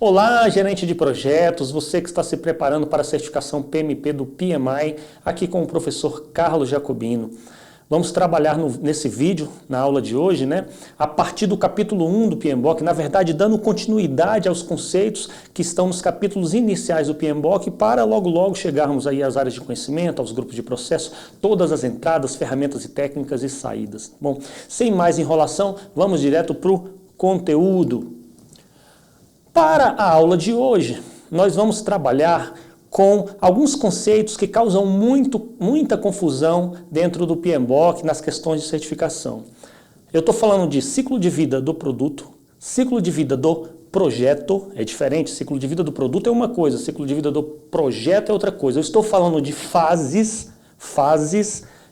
Olá, gerente de projetos, você que está se preparando para a certificação PMP do PMI, aqui com o professor Carlos Jacobino. Vamos trabalhar nesse vídeo, na aula de hoje, a partir do capítulo 1 do PMBOK, na verdade dando continuidade aos conceitos que estão nos capítulos iniciais do PMBOK para logo chegarmos aí às áreas de conhecimento, aos grupos de processo, todas as entradas, ferramentas e técnicas e saídas. Bom, sem mais enrolação, vamos direto para o conteúdo. Para a aula de hoje, nós vamos trabalhar com alguns conceitos que causam muita confusão dentro do PMBOK nas questões de certificação. Eu estou falando de ciclo de vida do produto, ciclo de vida do projeto, é diferente, ciclo de vida do produto é uma coisa, ciclo de vida do projeto é outra coisa. Eu estou falando de fases,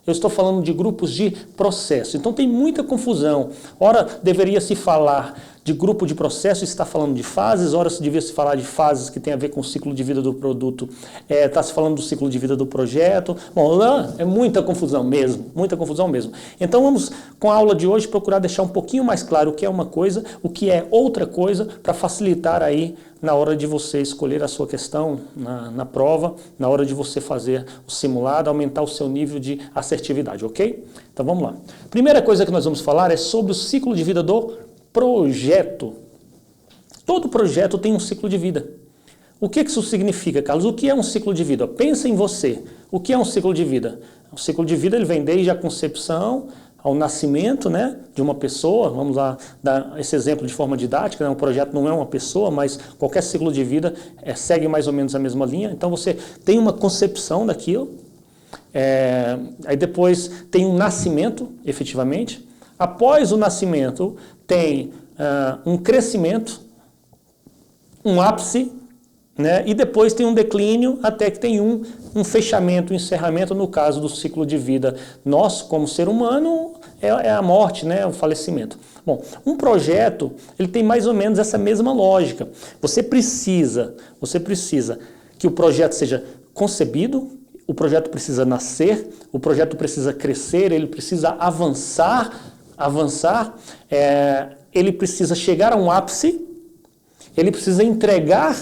eu estou falando de grupos de processo. Então tem muita confusão. Ora, deveria se falar de grupo de processo, está falando de fases, ora se devia se falar de fases que tem a ver com o ciclo de vida do produto, está se falando do ciclo de vida do projeto. Bom, lá é muita confusão mesmo. Então vamos, com a aula de hoje, procurar deixar um pouquinho mais claro o que é uma coisa, o que é outra coisa, para facilitar aí na hora de você escolher a sua questão na prova, na hora de você fazer o simulado, aumentar o seu nível de assertividade, ok? Então vamos lá. Primeira coisa que nós vamos falar é sobre o ciclo de vida do projeto. Todo projeto tem um ciclo de vida. O que isso significa, Carlos? O que é um ciclo de vida? Pensa em você. O que é um ciclo de vida? O ciclo de vida ele vem desde a concepção ao nascimento, de uma pessoa. Vamos lá dar esse exemplo de forma didática. Um projeto não é uma pessoa, mas qualquer ciclo de vida segue mais ou menos a mesma linha. Então você tem uma concepção daquilo, aí depois tem um nascimento, efetivamente. Após o nascimento, tem um crescimento, um ápice, e depois tem um declínio até que tem um fechamento, um encerramento. No caso do ciclo de vida nosso, como ser humano, é a morte, o falecimento. Bom, um projeto, ele tem mais ou menos essa mesma lógica. Você precisa que o projeto seja concebido, o projeto precisa nascer, o projeto precisa crescer, ele precisa avançar, ele precisa chegar a um ápice, ele precisa entregar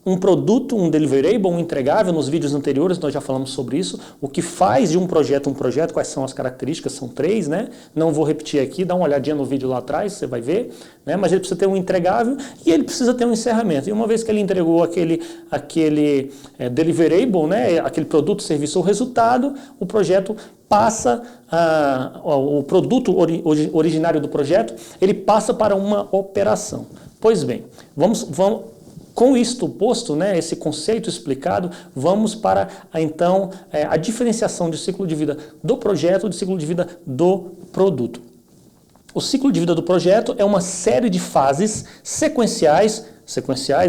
um produto, um deliverable, um entregável. Nos vídeos anteriores nós já falamos sobre isso, o que faz de um projeto, quais são as características, são 3, não vou repetir aqui, dá uma olhadinha no vídeo lá atrás, você vai ver, mas ele precisa ter um entregável e ele precisa ter um encerramento. E uma vez que ele entregou aquele deliverable, aquele produto, serviço ou resultado, o projeto passa, o produto originário do projeto, ele passa para uma operação. Pois bem, vamos com isto posto, esse conceito explicado, vamos para, então, a diferenciação de ciclo de vida do projeto e de ciclo de vida do produto. O ciclo de vida do projeto é uma série de fases sequenciais,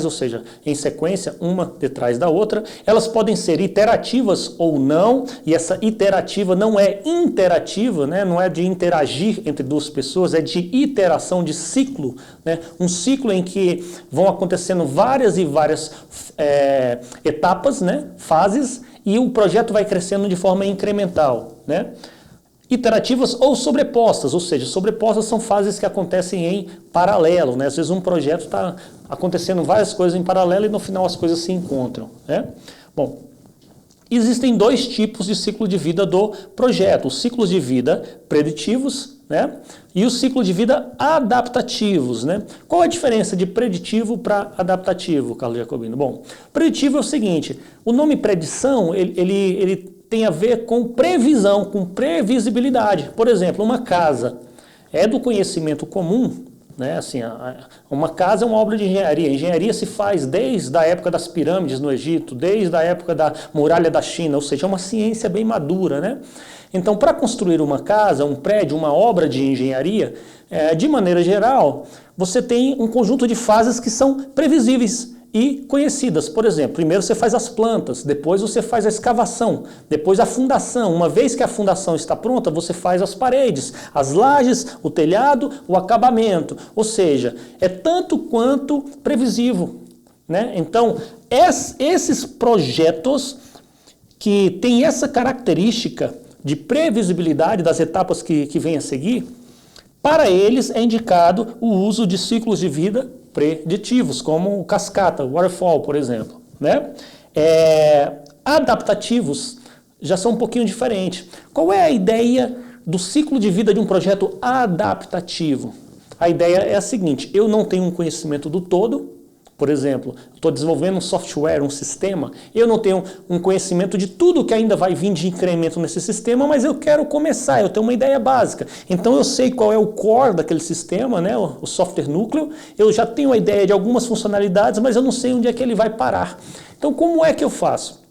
ou seja, em sequência, uma detrás da outra. Elas podem ser iterativas ou não, e essa iterativa não é interativa, não é de interagir entre duas pessoas, é de iteração, de ciclo, um ciclo em que vão acontecendo várias e várias etapas, fases, e o projeto vai crescendo de forma incremental, Iterativas ou sobrepostas, ou seja, sobrepostas são fases que acontecem em paralelo, Às vezes um projeto está acontecendo várias coisas em paralelo e no final as coisas se encontram, Bom, existem 2 tipos de ciclo de vida do projeto, os ciclos de vida preditivos, e o ciclo de vida adaptativos, Qual a diferença de preditivo para adaptativo, Carlos Jacobino? Bom, preditivo é o seguinte, o nome predição, ele tem a ver com previsão, com previsibilidade. Por exemplo, uma casa é do conhecimento comum, uma casa é uma obra de engenharia. A engenharia se faz desde a época das pirâmides no Egito, desde a época da muralha da China, ou seja, é uma ciência bem madura, Então, para construir uma casa, um prédio, uma obra de engenharia, de maneira geral, você tem um conjunto de fases que são previsíveis e conhecidas. Por exemplo, primeiro você faz as plantas, depois você faz a escavação, depois a fundação. Uma vez que a fundação está pronta, você faz as paredes, as lajes, o telhado, o acabamento. Ou seja, é tanto quanto previsível, Então, esses projetos que têm essa característica de previsibilidade das etapas que vêm a seguir, para eles é indicado o uso de ciclos de vida preditivos, como o cascata, waterfall, por exemplo, né? Adaptativos já são um pouquinho diferentes. Qual é a ideia do ciclo de vida de um projeto adaptativo? A ideia é a seguinte: eu não tenho um conhecimento do todo. Por exemplo, estou desenvolvendo um software, um sistema, eu não tenho um conhecimento de tudo que ainda vai vir de incremento nesse sistema, mas eu quero começar, eu tenho uma ideia básica. Então eu sei qual é o core daquele sistema, né, o software núcleo, eu já tenho a ideia de algumas funcionalidades, mas eu não sei onde é que ele vai parar. Então como é que eu faço?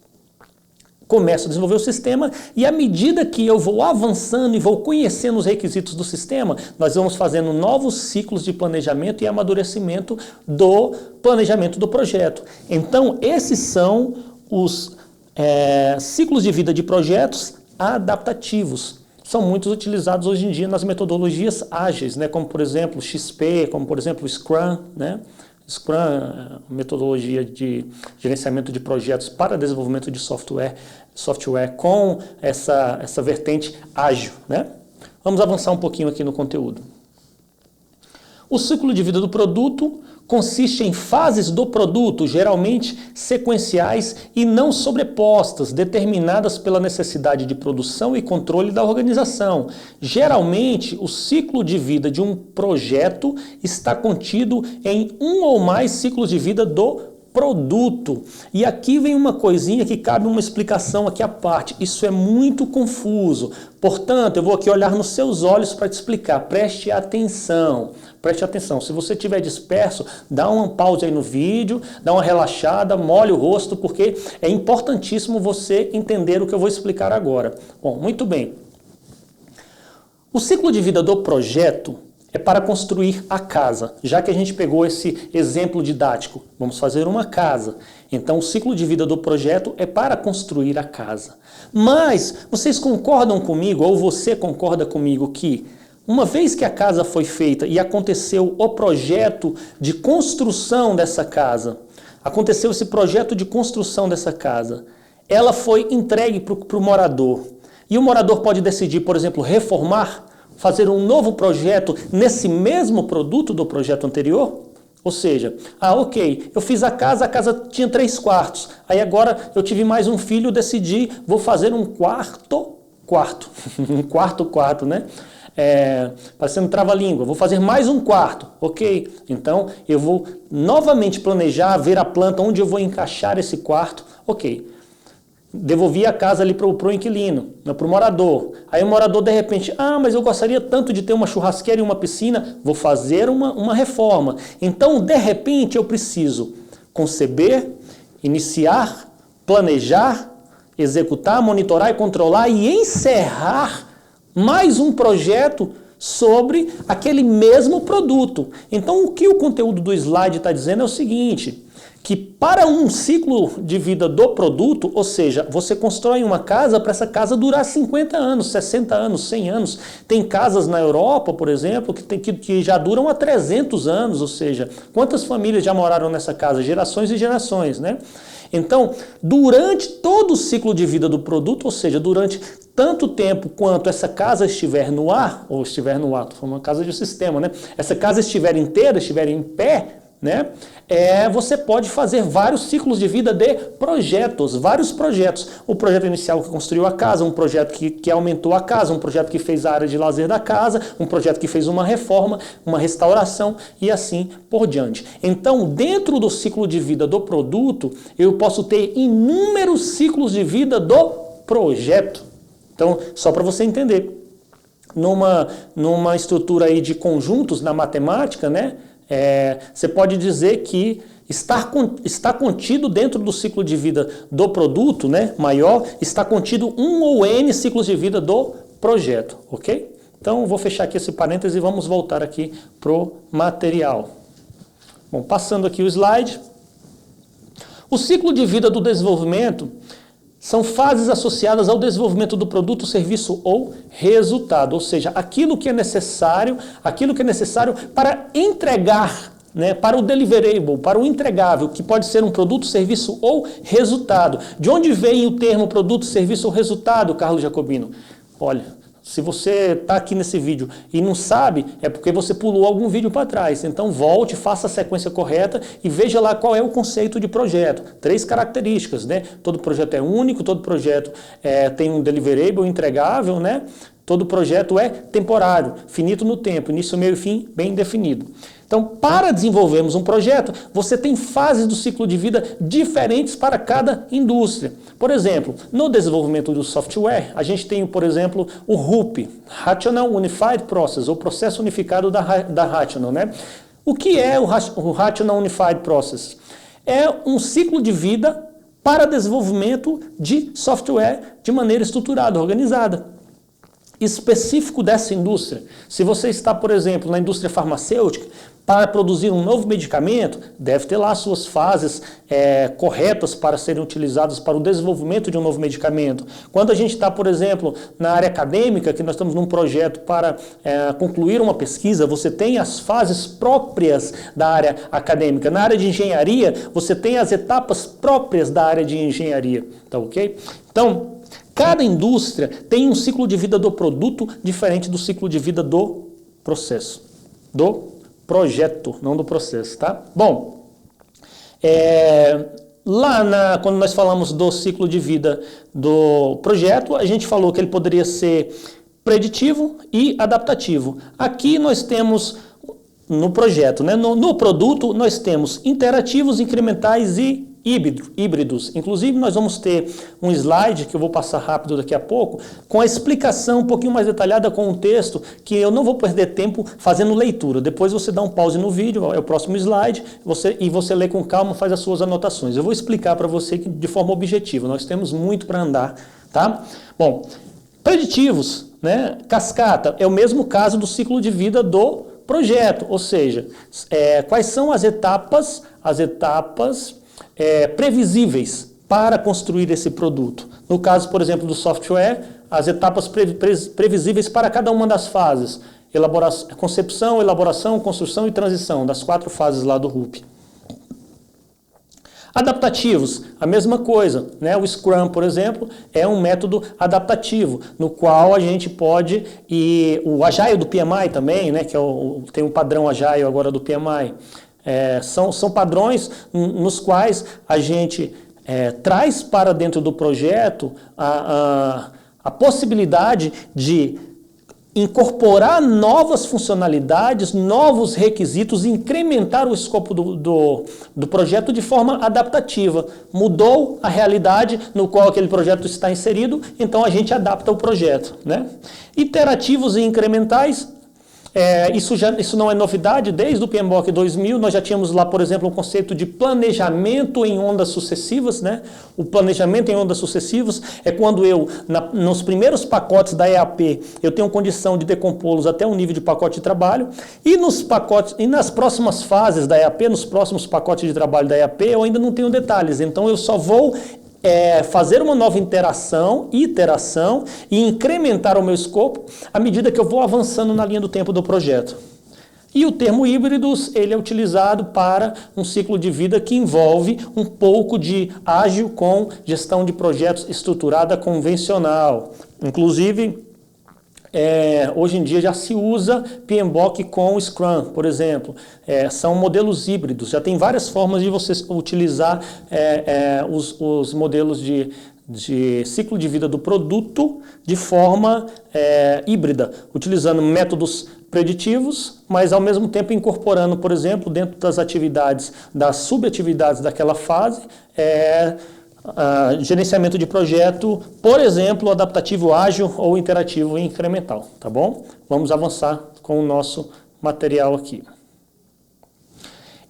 Começo a desenvolver o sistema e à medida que eu vou avançando e vou conhecendo os requisitos do sistema, nós vamos fazendo novos ciclos de planejamento e amadurecimento do planejamento do projeto. Então, esses são os ciclos de vida de projetos adaptativos. São muito utilizados hoje em dia nas metodologias ágeis, né? Como por exemplo XP, como por exemplo Scrum, né? Scrum, metodologia de gerenciamento de projetos para desenvolvimento de software com essa vertente ágil, né? Vamos avançar um pouquinho aqui no conteúdo. O ciclo de vida do produto consiste em fases do produto, geralmente sequenciais e não sobrepostas, determinadas pela necessidade de produção e controle da organização. Geralmente, o ciclo de vida de um projeto está contido em um ou mais ciclos de vida do produto. E aqui vem uma coisinha que cabe uma explicação aqui à parte. Isso é muito confuso. Portanto, eu vou aqui olhar nos seus olhos para te explicar. Preste atenção. Preste atenção. Se você estiver disperso, dá uma pausa aí no vídeo, dá uma relaxada, molha o rosto, porque é importantíssimo você entender o que eu vou explicar agora. Bom, muito bem. O ciclo de vida do projeto é para construir a casa. Já que a gente pegou esse exemplo didático, vamos fazer uma casa. Então, o ciclo de vida do projeto é para construir a casa. Mas, vocês concordam comigo, ou você concorda comigo, que uma vez que a casa foi feita e aconteceu o projeto de construção dessa casa, aconteceu esse projeto de construção dessa casa, ela foi entregue para o morador. E o morador pode decidir, por exemplo, reformar, fazer um novo projeto nesse mesmo produto do projeto anterior? Ou seja, ok, eu fiz a casa tinha 3 quartos, aí agora eu tive mais um filho, decidi, vou fazer um quarto, um quarto, né? Parecendo trava-língua, vou fazer mais um quarto, ok? Então eu vou novamente planejar, ver a planta onde eu vou encaixar esse quarto, ok. Devolvi a casa ali para o inquilino, para o morador. Aí o morador de repente, mas eu gostaria tanto de ter uma churrasqueira e uma piscina, vou fazer uma reforma. Então, de repente, eu preciso conceber, iniciar, planejar, executar, monitorar e controlar e encerrar mais um projeto sobre aquele mesmo produto. Então, o que o conteúdo do slide está dizendo é o seguinte, que para um ciclo de vida do produto, ou seja, você constrói uma casa para essa casa durar 50 anos, 60 anos, 100 anos. Tem casas na Europa, por exemplo, que já duram há 300 anos, ou seja, quantas famílias já moraram nessa casa? Gerações e gerações, né? Então, durante todo o ciclo de vida do produto, ou seja, durante tanto tempo quanto essa casa estiver no ar, ou estiver no ar, uma casa de sistema, né? Essa casa estiver inteira, estiver em pé, né? Você pode fazer vários ciclos de vida de projetos, vários projetos. O projeto inicial que construiu a casa, um projeto que aumentou a casa, um projeto que fez a área de lazer da casa, um projeto que fez uma reforma, uma restauração e assim por diante. Então, dentro do ciclo de vida do produto, eu posso ter inúmeros ciclos de vida do projeto. Então, só para você entender, numa estrutura aí de conjuntos na matemática, né? Você pode dizer que está contido dentro do ciclo de vida do produto, né, maior, está contido um ou N ciclos de vida do projeto, ok? Então, vou fechar aqui esse parêntese e vamos voltar aqui para o material. Bom, passando aqui o slide. O ciclo de vida do desenvolvimento são fases associadas ao desenvolvimento do produto, serviço ou resultado, ou seja, aquilo que é necessário para entregar, né, para o deliverable, para o entregável, que pode ser um produto, serviço ou resultado. De onde vem o termo produto, serviço ou resultado, Carlos Jacobino? Olha, Se você está aqui nesse vídeo e não sabe, é porque você pulou algum vídeo para trás. Então volte, faça a sequência correta e veja lá qual é o conceito de projeto. 3 características, né? Todo projeto é único, todo projeto tem um deliverable entregável, né? Todo projeto é temporário, finito no tempo, início, meio e fim bem definido. Então, para desenvolvermos um projeto, você tem fases do ciclo de vida diferentes para cada indústria. Por exemplo, no desenvolvimento do software, a gente tem, por exemplo, o RUP, Rational Unified Process, ou Processo Unificado da Rational, né? O que é o Rational Unified Process? É um ciclo de vida para desenvolvimento de software de maneira estruturada, organizada. Específico dessa indústria. Se você está, por exemplo, na indústria farmacêutica, para produzir um novo medicamento, deve ter lá suas fases corretas para serem utilizadas para o desenvolvimento de um novo medicamento. Quando a gente está, por exemplo, na área acadêmica, que nós estamos num projeto para concluir uma pesquisa, você tem as fases próprias da área acadêmica. Na área de engenharia, você tem as etapas próprias da área de engenharia. Tá ok? Então, cada indústria tem um ciclo de vida do produto diferente do ciclo de vida do processo, do projeto, não do processo, tá? Bom, quando nós falamos do ciclo de vida do projeto, a gente falou que ele poderia ser preditivo e adaptativo. Aqui nós temos, no projeto, né? No produto, nós temos interativos, incrementais e híbridos. Inclusive, nós vamos ter um slide, que eu vou passar rápido daqui a pouco, com a explicação um pouquinho mais detalhada com um texto, que eu não vou perder tempo fazendo leitura. Depois você dá um pause no vídeo, é o próximo slide, e você lê com calma, faz as suas anotações. Eu vou explicar para você de forma objetiva, nós temos muito para andar, tá? Bom, preditivos, né? Cascata, é o mesmo caso do ciclo de vida do projeto, ou seja, quais são as etapas previsíveis para construir esse produto. No caso, por exemplo, do software, as etapas previsíveis para cada uma das fases. Concepção, elaboração, construção e transição, das 4 fases lá do RUP. Adaptativos, a mesma coisa, né? O Scrum, por exemplo, é um método adaptativo, no qual a gente pode, e o Agile do PMI também, né? Que tem um padrão Agile agora do PMI, são padrões nos quais a gente traz para dentro do projeto a possibilidade de incorporar novas funcionalidades, novos requisitos, incrementar o escopo do projeto de forma adaptativa. Mudou a realidade no qual aquele projeto está inserido, então a gente adapta o projeto, né? Iterativos e incrementais. Isso não é novidade, desde o PMBOK 2000 nós já tínhamos lá, por exemplo, um conceito de planejamento em ondas sucessivas, né? O planejamento em ondas sucessivas é quando nos primeiros pacotes da EAP, eu tenho condição de decompô-los até um nível de pacote de trabalho, e nas próximas fases da EAP, nos próximos pacotes de trabalho da EAP, eu ainda não tenho detalhes, então eu só vou fazer uma nova iteração e incrementar o meu escopo à medida que eu vou avançando na linha do tempo do projeto. E o termo híbridos, ele é utilizado para um ciclo de vida que envolve um pouco de ágil com gestão de projetos estruturada convencional. Inclusive, hoje em dia já se usa PMBOK com Scrum, por exemplo. São modelos híbridos, já tem várias formas de você utilizar os modelos de ciclo de vida do produto de forma híbrida, utilizando métodos preditivos, mas ao mesmo tempo incorporando, por exemplo, dentro das atividades, das subatividades daquela fase, gerenciamento de projeto, por exemplo, adaptativo ágil ou interativo e incremental, tá bom? Vamos avançar com o nosso material aqui.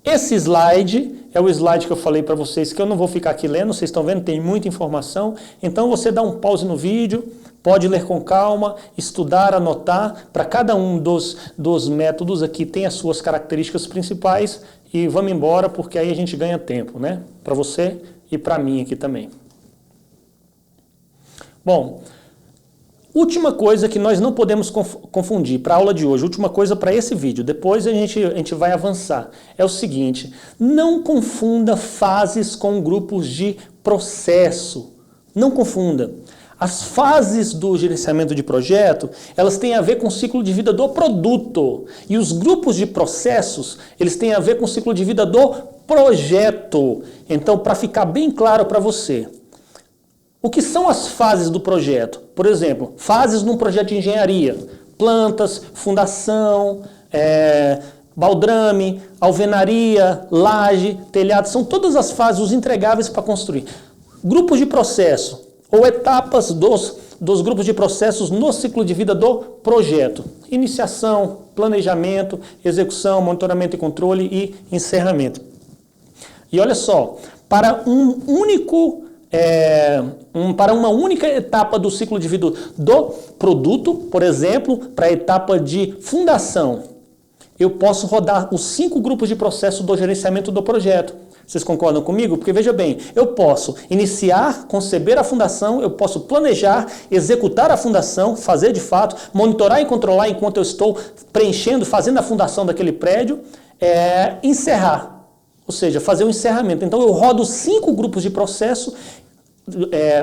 Esse slide é o slide que eu falei para vocês, que eu não vou ficar aqui lendo, vocês estão vendo, tem muita informação, então você dá um pause no vídeo, pode ler com calma, estudar, anotar, para cada um dos métodos aqui tem as suas características principais, e vamos embora, porque aí a gente ganha tempo, né? Para você e para mim aqui também. Bom, última coisa que nós não podemos confundir para a aula de hoje, última coisa para esse vídeo, depois a gente vai avançar, é o seguinte: não confunda fases com grupos de processo. Não confunda. As fases do gerenciamento de projeto, elas têm a ver com o ciclo de vida do produto. E os grupos de processos, eles têm a ver com o ciclo de vida do projeto. Então, para ficar bem claro para você, o que são as fases do projeto? Por exemplo, fases num projeto de engenharia, plantas, fundação, baldrame, alvenaria, laje, telhado, são todas as fases, os entregáveis para construir. Grupos de processo, ou etapas dos grupos de processos no ciclo de vida do projeto. Iniciação, planejamento, execução, monitoramento e controle e encerramento. E olha só, para uma única etapa do ciclo de vida do produto, por exemplo, para a etapa de fundação, eu posso rodar os 5 grupos de processo do gerenciamento do projeto. Vocês concordam comigo? Porque veja bem, eu posso iniciar, conceber a fundação, eu posso planejar, executar a fundação, fazer de fato, monitorar e controlar enquanto eu estou preenchendo, fazendo a fundação daquele prédio, encerrar, ou seja, fazer o encerramento. Então eu rodo 5 grupos de processo,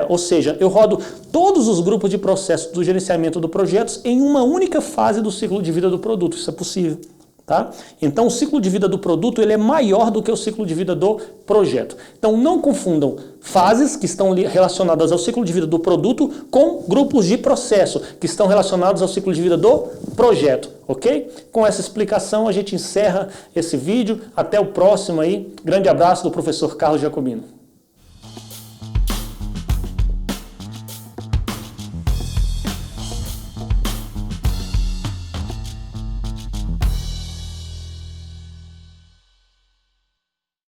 ou seja, eu rodo todos os grupos de processo do gerenciamento do projeto em uma única fase do ciclo de vida do produto. Isso é possível. Tá? Então o ciclo de vida do produto ele é maior do que o ciclo de vida do projeto. Então não confundam fases que estão relacionadas ao ciclo de vida do produto com grupos de processo que estão relacionados ao ciclo de vida do projeto, ok? Com essa explicação a gente encerra esse vídeo. Até o próximo aí. Grande abraço do professor Carlos Jacobino.